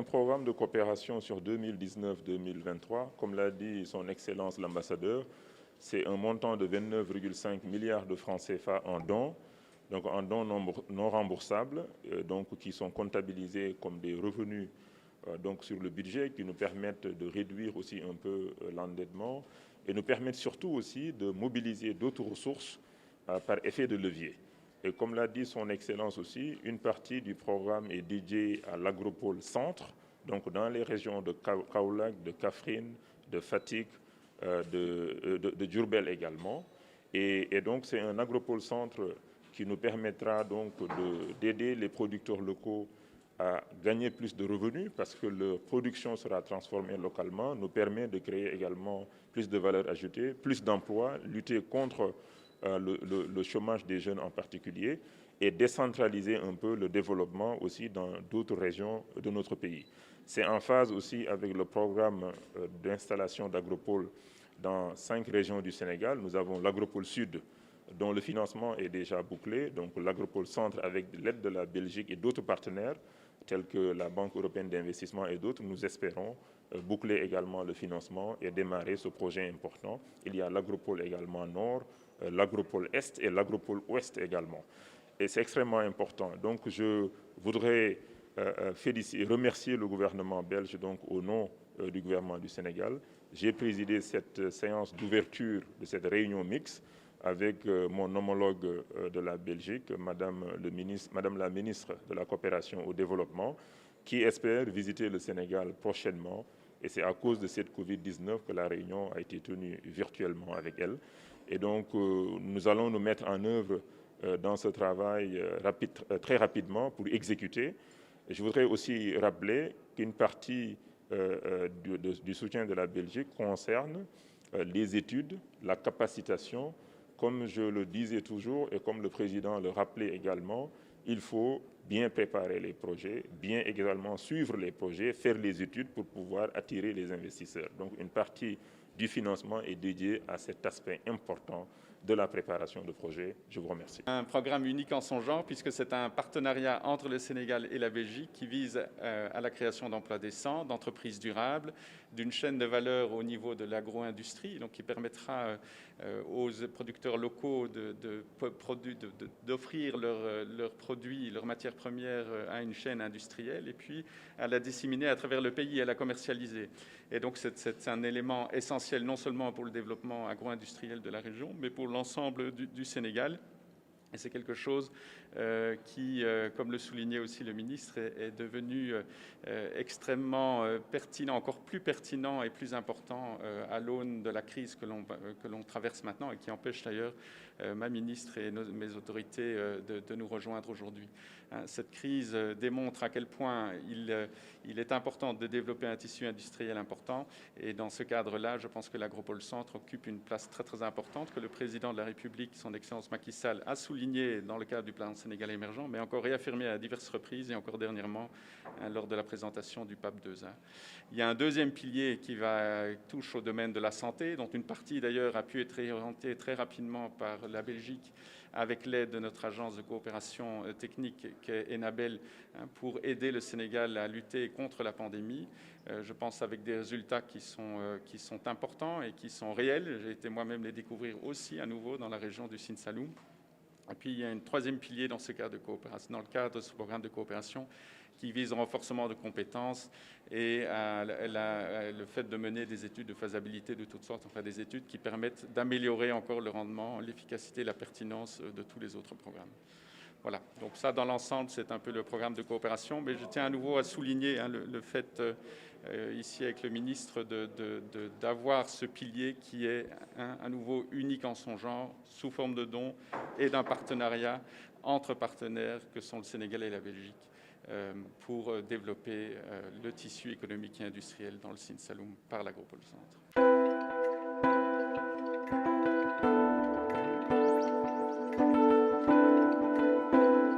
programme de coopération sur 2019-2023. Comme l'a dit son Excellence l'ambassadeur, c'est un montant de 29,5 milliards de francs CFA en dons, donc en dons non remboursables, donc qui sont comptabilisés comme des revenus donc sur le budget, qui nous permettent de réduire aussi un peu l'endettement et nous permettent surtout aussi de mobiliser d'autres ressources par effet de levier. Et comme l'a dit son Excellence aussi, une partie du programme est dédiée à l'agropole centre, donc dans les régions de Kaolack, de Kaffrine, de Fatick, de Diourbel également. Et donc c'est un agropole centre qui nous permettra donc d'aider les producteurs locaux à gagner plus de revenus parce que leur production sera transformée localement, nous permet de créer également plus de valeur ajoutée, plus d'emplois, lutter contre le chômage des jeunes en particulier et décentraliser un peu le développement aussi dans d'autres régions de notre pays. C'est en phase aussi avec le programme d'installation d'agropoles dans 5 régions du Sénégal. Nous avons l'agropole sud dont le financement est déjà bouclé, donc l'agropole centre avec l'aide de la Belgique et d'autres partenaires tels que la Banque européenne d'investissement et d'autres. Nous espérons boucler également le financement et démarrer ce projet important. Il y a l'agropole également nord, l'agropole est et l'agropole ouest également. Et c'est extrêmement important. Donc je voudrais remercier le gouvernement belge donc, au nom du gouvernement du Sénégal. J'ai présidé cette séance d'ouverture de cette réunion mixte avec mon homologue de la Belgique, Madame la ministre de la Coopération au Développement, qui espère visiter le Sénégal prochainement. Et c'est à cause de cette Covid-19 que la réunion a été tenue virtuellement avec elle. Et donc, nous allons nous mettre en œuvre dans ce travail très rapidement pour exécuter. Et je voudrais aussi rappeler qu'une partie du soutien de la Belgique concerne les études, la capacitation. Comme je le disais toujours et comme le président le rappelait également, il faut bien préparer les projets, bien également suivre les projets, faire les études pour pouvoir attirer les investisseurs. Donc une partie du financement est dédiée à cet aspect important de la préparation de projets. Je vous remercie. Un programme unique en son genre puisque c'est un partenariat entre le Sénégal et la Belgique qui vise à la création d'emplois décents, d'entreprises durables, d'une chaîne de valeur au niveau de l'agro-industrie, donc qui permettra aux producteurs locaux d'offrir leurs produits, leurs matières premières à une chaîne industrielle et puis à la disséminer à travers le pays et à la commercialiser. Et donc c'est un élément essentiel non seulement pour le développement agro-industriel de la région, mais pour l'ensemble du Sénégal. Et c'est quelque chose qui, comme le soulignait aussi le ministre, est devenu extrêmement pertinent, encore plus pertinent et plus important à l'aune de la crise que l'on traverse maintenant et qui empêche d'ailleurs ma ministre et mes autorités de nous rejoindre aujourd'hui. Cette crise démontre à quel point il est important de développer un tissu industriel important et dans ce cadre-là, je pense que l'Agropole Centre occupe une place très très importante que le président de la République, son Excellence Macky Sall, a souligné dans le cadre du plan Sénégal émergent, mais encore réaffirmé à diverses reprises et encore dernièrement lors de la présentation du PAP 2A. Il y a un deuxième pilier qui touche au domaine de la santé, dont une partie d'ailleurs a pu être orientée très rapidement par la Belgique avec l'aide de notre agence de coopération technique qu'est Enabel pour aider le Sénégal à lutter contre la pandémie. Je pense avec des résultats qui sont importants et qui sont réels. J'ai été moi-même les découvrir aussi à nouveau dans la région du Sine Saloum. Et puis il y a un troisième pilier dans ce cadre de coopération, dans le cadre de ce programme de coopération qui vise au renforcement de compétences et le fait de mener des études de faisabilité de toutes sortes, enfin des études qui permettent d'améliorer encore le rendement, l'efficacité et la pertinence de tous les autres programmes. Voilà, donc ça dans l'ensemble c'est un peu le programme de coopération, mais je tiens à nouveau à souligner le fait ici avec le ministre d'avoir ce pilier qui est à nouveau unique en son genre, sous forme de dons et d'un partenariat entre partenaires que sont le Sénégal et la Belgique pour développer le tissu économique et industriel dans le Sine Saloum par l'Agropole Centre.